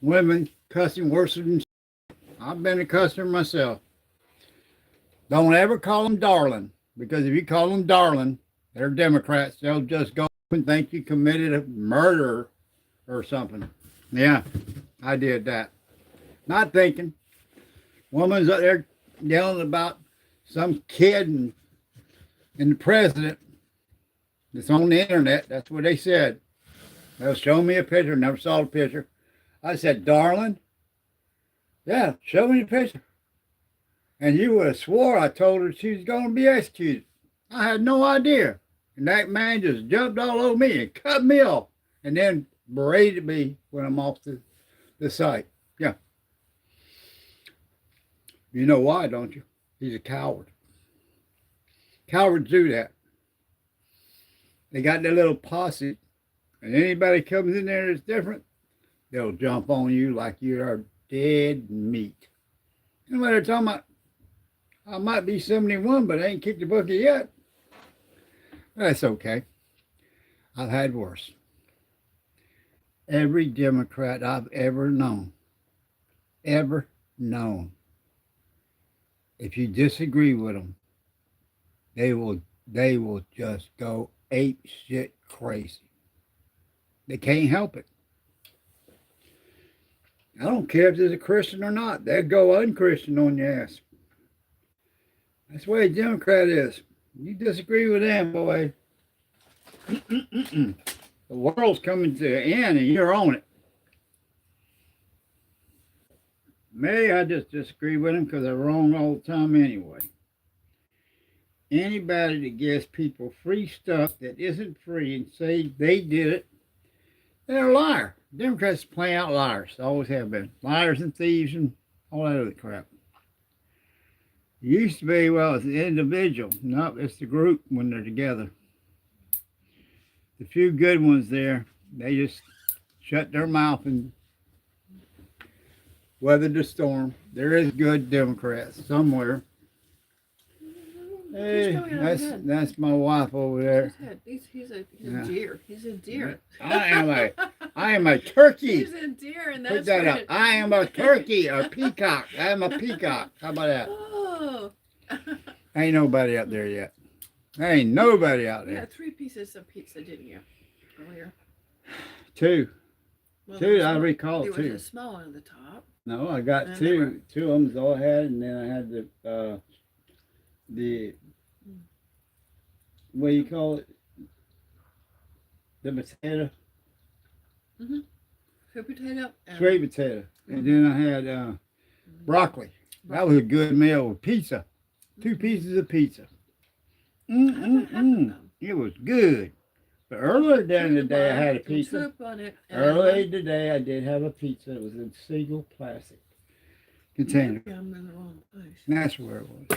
Women cussing worse than I've been a cusser myself. Don't ever call them darling, because if you call them darling, they're Democrats. They'll just go and think you committed a murder or something. Yeah, I did that. Not thinking. Woman's up there yelling about some kid and the president. It's on the internet. That's what they said. They'll show me a picture. Never saw the picture. I said, darling, yeah, show me the picture. And you would have swore I told her she was going to be executed. I had no idea. And that man just jumped all over me and cut me off. And then berated me when I'm off the site. Yeah. You know why, don't you? He's a coward. Cowards do that. They got their little posse. And anybody comes in there that's different, they'll jump on you like you are dead meat. You know what they're talking about? I might be 71, but I ain't kicked the bucket yet. That's okay. I've had worse. Every Democrat I've ever known, if you disagree with them, they will just go ape shit crazy. They can't help it. I don't care if there's a Christian or not. They'll go unchristian on your ass. That's the way a Democrat is. You disagree with them, boy. The world's coming to an end and you're on it. Me, I just disagree with them because they're wrong all the time anyway. Anybody that gives people free stuff that isn't free and say they did it, they're a liar. Democrats play out liars. Always have been. Liars and thieves and all that other crap. It used to be, well, it's an individual. No, it's the group when they're together. The few good ones there, they just shut their mouth and weathered the storm. There is good Democrats somewhere. Hey, that's my wife over there. He's a deer. He's a deer. I am a turkey. He's a deer, and that's Put that up. I am a turkey, a peacock. I am a peacock. How about that? Oh. Ain't nobody out there yet. Ain't nobody out there. You had 3 pieces of pizza, didn't you? Earlier. 2. Well, 2, I recall 2. There was a small one at the top. No, I got 2. 2 of them's all I had, and then I had the what do you call it? The potato. Sweet potato. Sweet potato. And then I had broccoli. That was a good meal with pizza. 2 pieces of pizza. It was good. But earlier during the day I had a pizza. Early today I did have a pizza. It was in single plastic container. I'm in the wrong place. That's where it was.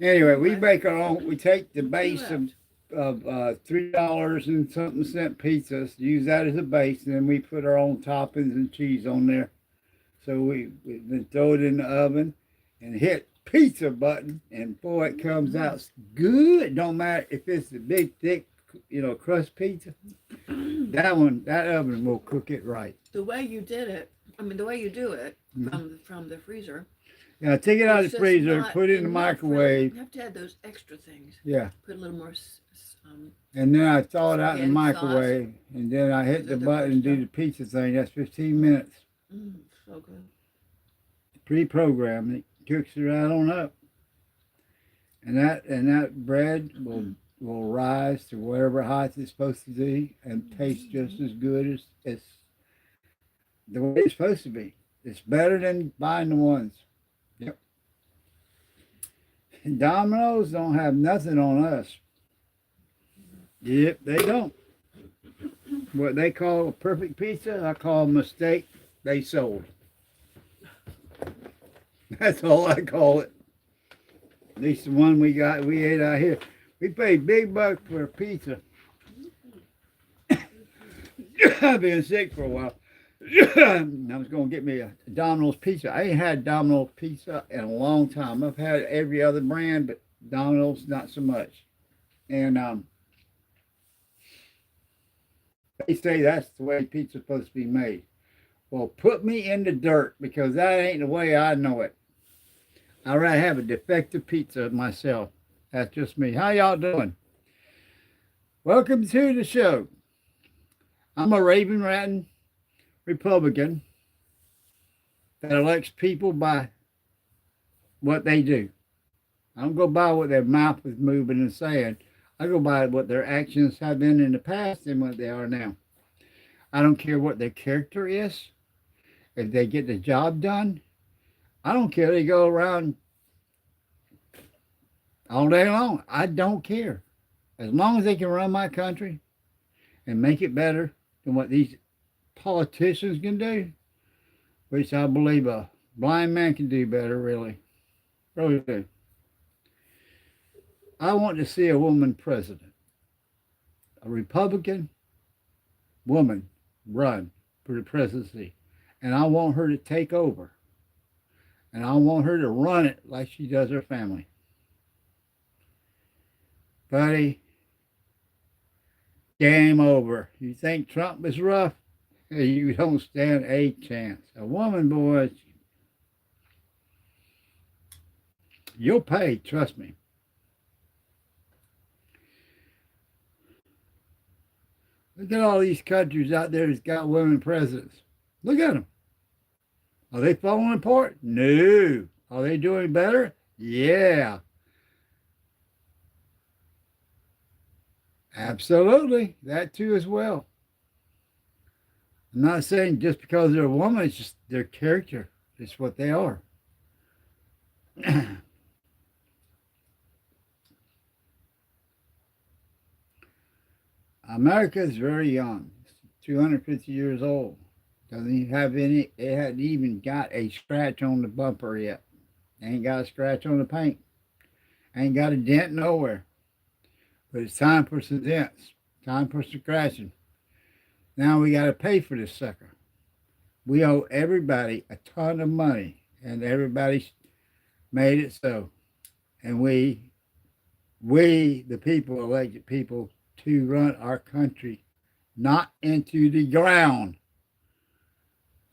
Anyway, we make our own. We take the base of $3 and something cent pizzas, use that as a base, and then we put our own toppings and cheese on there. So we then throw it in the oven and hit pizza button, and boy, it comes out good. Don't matter if it's a big, thick, crust pizza. That oven will cook it right. The way you did it, the way you do it from the freezer. Yeah, take it out of the freezer, put it in the microwave. You have to add those extra things. Yeah. Put a little more. And then I thaw it out in the microwave, sauce. And then I hit the button and do the pizza thing. That's 15 minutes. So good. Pre-programmed. It cooks it right on up. And that bread will rise to whatever height it's supposed to be and taste just as good as the way it's supposed to be. It's better than buying the ones. Yep. And Domino's don't have nothing on us. Yep, they don't. What they call a perfect pizza, I call a mistake they sold. That's all I call it. At least the one we ate out here. We paid big bucks for a pizza. I've been sick for a while. I was going to get me a Domino's pizza. I ain't had Domino's pizza in a long time. I've had every other brand, but Domino's not so much. And they say that's the way pizza's supposed to be made. Well, put me in the dirt because that ain't the way I know it. I'd rather have a defective pizza myself. That's just me. How y'all doing? Welcome to the show. I'm a raving ratting Republican that elects people by what they do. I don't go by what their mouth is moving and saying. I go by what their actions have been in the past and what they are now. I don't care what their character is. If they get the job done, I don't care. They go around all day long. I don't care. As long as they can run my country and make it better than what these politicians can do, which I believe a blind man can do better, really. Really do. I want to see a woman president, a Republican woman run for the presidency. And I want her to take over. And I want her to run it like she does her family. Buddy, game over. You think Trump is rough? You don't stand a chance. A woman, boy, you'll pay, trust me. Look at all these countries out there that's got women presidents. Look at them. Are they falling apart? No. Are they doing better? Yeah. Absolutely. That too as well. I'm not saying just because they're a woman, it's just their character. It's what they are. America is very young. It's 250 years old. Doesn't even have any, it hadn't even got a scratch on the bumper yet. Ain't got a scratch on the paint. Ain't got a dent nowhere. But it's time for some dents. Time for some scratching. Now we got to pay for this sucker. We owe everybody a ton of money, and everybody's made it so. And we, the people, elected people to run our country, not into the ground.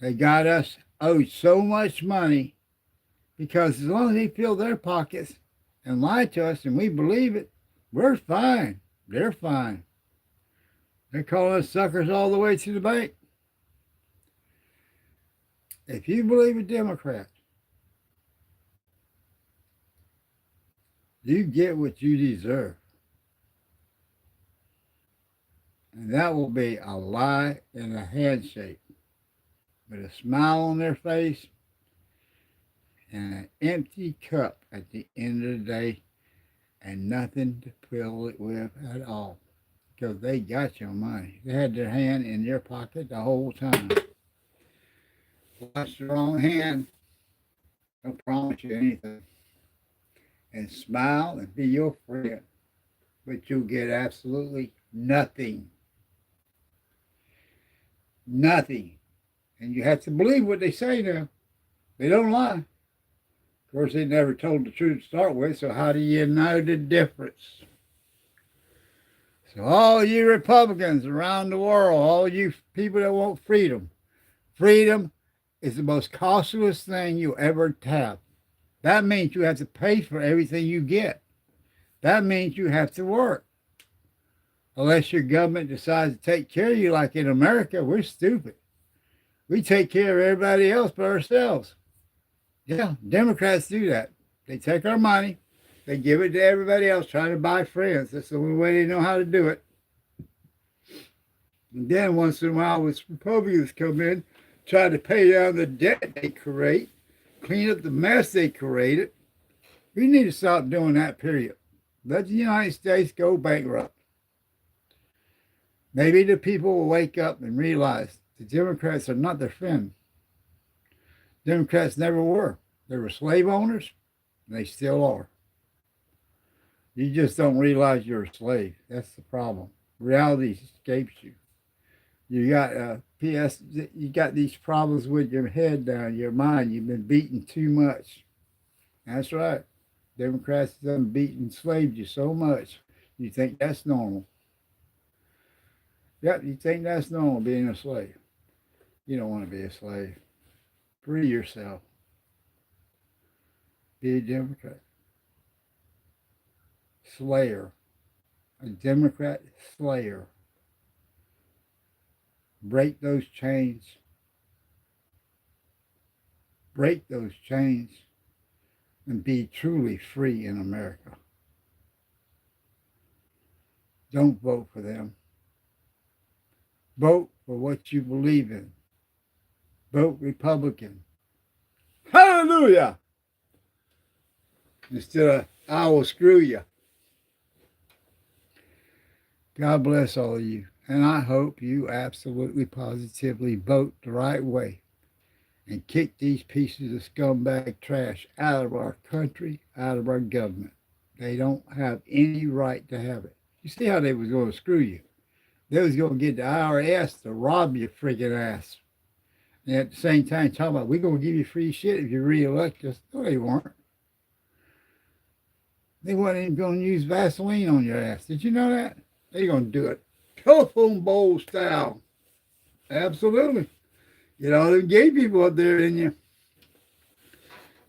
They got us owed so much money because as long as they fill their pockets and lie to us and we believe it, we're fine. They're fine. They're calling us suckers all the way to the bank. If you believe a Democrat, you get what you deserve. And that will be a lie and a handshake with a smile on their face and an empty cup at the end of the day and nothing to fill it with at all. Because they got your money. They had their hand in your pocket the whole time. Watch the wrong hand. Don't promise you anything. And smile and be your friend. But you'll get absolutely nothing. Nothing. And you have to believe what they say now. They don't lie. Of course, they never told the truth to start with, so how do you know the difference? So all you Republicans around the world, all you people that want freedom, freedom is the most costliest thing you'll ever have. That means you have to pay for everything you get. That means you have to work. Unless your government decides to take care of you like in America, we're stupid. We take care of everybody else but ourselves. Yeah, Democrats do that. They take our money. They give it to everybody else trying to buy friends. That's the only way they know how to do it. And then once in a while, when Republicans come in, try to pay down the debt they create, clean up the mess they created. We need to stop doing that, period. Let the United States go bankrupt. Maybe the people will wake up and realize the Democrats are not their friend. Democrats never were. They were slave owners, and they still are. You just don't realize you're a slave. That's the problem. Reality escapes you. You got you got these problems with your head down, your mind. You've been beaten too much. That's right. Democrats have done beaten, enslaved you so much. You think that's normal. Yep, you think that's normal being a slave. You don't want to be a slave. Free yourself. Be a Democrat. Slayer. A Democrat slayer. Break those chains. Break those chains and be truly free in America. Don't vote for them. Vote for what you believe in. Vote Republican. Hallelujah! Instead of, I will screw you. God bless all of you. And I hope you absolutely positively vote the right way and kick these pieces of scumbag trash out of our country, out of our government. They don't have any right to have it. You see how they was going to screw you. They was going to get the IRS to rob your freaking ass. And at the same time, talking about, we're going to give you free shit if you re-elect us. No, they weren't. They weren't even going to use Vaseline on your ass. Did you know that? They're going to do it telephone bowl style. Absolutely. Get all them gay people up there, didn't you?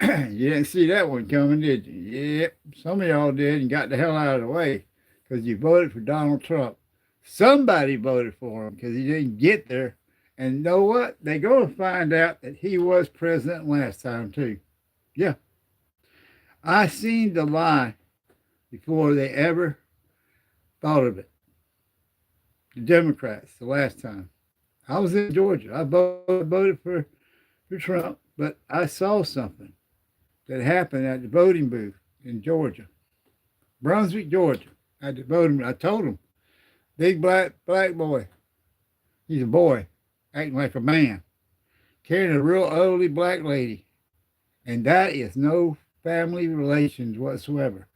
You didn't see that one coming, did you? Yep. Some of y'all did and got the hell out of the way because you voted for Donald Trump. Somebody voted for him because he didn't get there. And you know what? They're going to find out that he was president last time, too. Yeah. I seen the lie before they ever thought of it. The Democrats, the last time. I was in Georgia. I voted for Trump, but I saw something that happened at the voting booth in Georgia. Brunswick, Georgia. At the voting booth. I told him, big black boy. He's a boy, acting like a man, carrying a real ugly black lady. And that is no family relations whatsoever.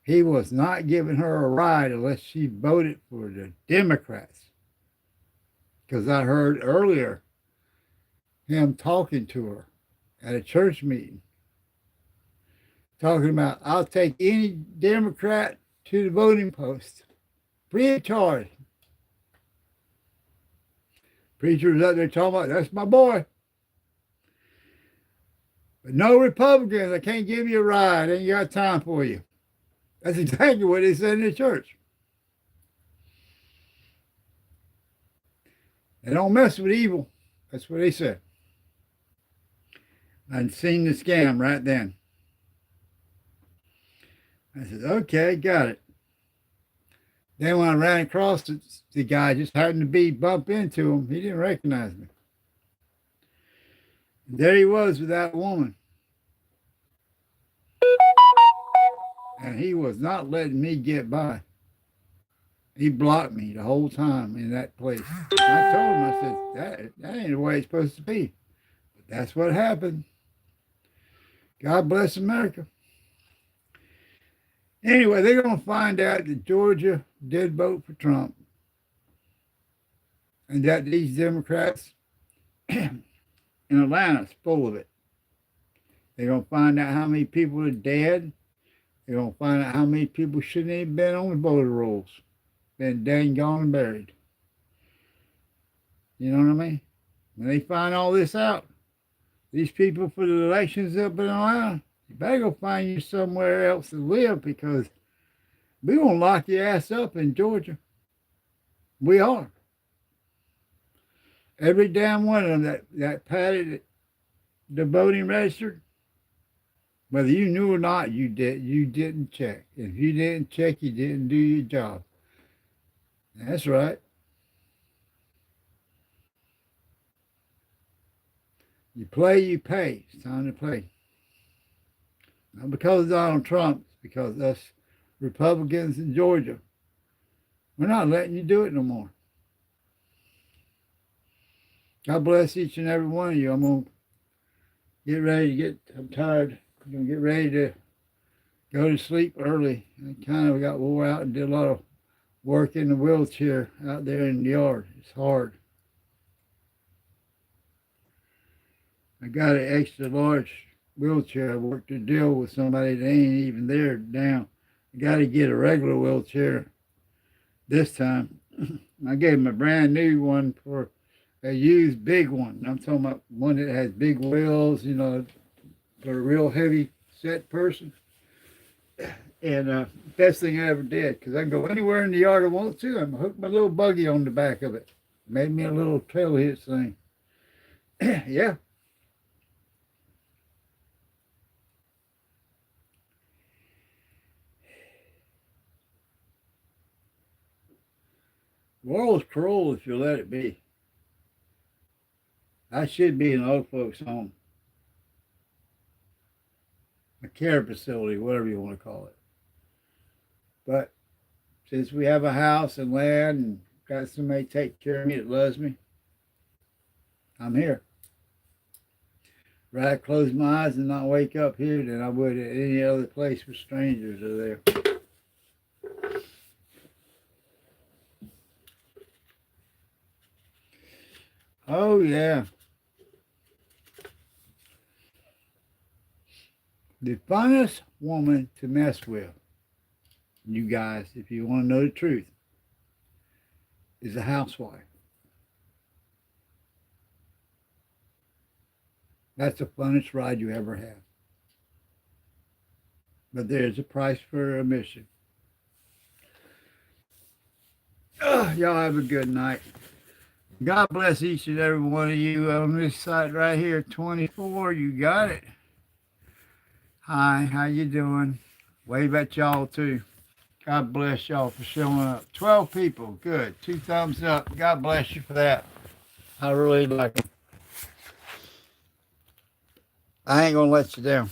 He was not giving her a ride unless she voted for the Democrats. Because I heard earlier him talking to her at a church meeting, talking about, I'll take any Democrat to the voting post, free of charge. Preacher was up there talking about, that's my boy. But no Republicans, I can't give you a ride, I ain't got time for you. That's exactly what they said in the church. They don't mess with evil. That's what they said. I'd seen the scam right then. I said, okay, got it. Then when I ran across the guy, just happened to bump into him. He didn't recognize me. And there he was with that woman. And he was not letting me get by. He blocked me the whole time in that place. I told him, I said, that ain't the way it's supposed to be. But that's what happened. God bless America. Anyway, they're going to find out that Georgia did vote for Trump. And that these Democrats in Atlanta is full of it. They're going to find out how many people are dead. They're going to find out how many people shouldn't even been on the voter rolls. Been dang gone and buried. You know what I mean? When they find all this out, these people for the elections up in Atlanta, you better go find you somewhere else to live because we're going to lock your ass up in Georgia. We are. Every damn one of them that padded the voting register, whether you knew or not, you didn't check. If you didn't check, you didn't do your job. That's right. You play, you pay. It's time to play. Not because of Donald Trump, it's because us Republicans in Georgia, we're not letting you do it no more. God bless each and every one of you. I'm going to get ready I'm tired. I'm going to get ready to go to sleep early. I kind of got wore out and did a lot of work in the wheelchair out there in the yard. It's hard. I got an extra large wheelchair. I worked a deal with somebody that ain't even there now. I got to get a regular wheelchair this time. I gave him a brand new one for a used big one. I'm talking about one that has big wheels, you know, for a real heavy set person. And best thing I ever did, because I can go anywhere in the yard I want to. I'm hook my little buggy on the back of it. Made me a little trail hitch thing. Yeah. World's cruel if you let it be. I should be in an old folks' home, a care facility, whatever you want to call it. But since we have a house and land and got somebody to take care of me that loves me, I'm here. Rather close my eyes and not wake up here than I would at any other place where strangers are there. Oh, yeah. The funnest woman to mess with, you guys, if you want to know the truth, is a housewife. That's the funnest ride you ever have. But there's a price for admission. Y'all have a good night. God bless each and every one of you on this site right here, 24. You got it. Hi, how you doing? Wave at y'all too. God bless y'all for showing up. 12 people, good. 2 thumbs up. God bless you for that. I really like it. I ain't gonna let you down.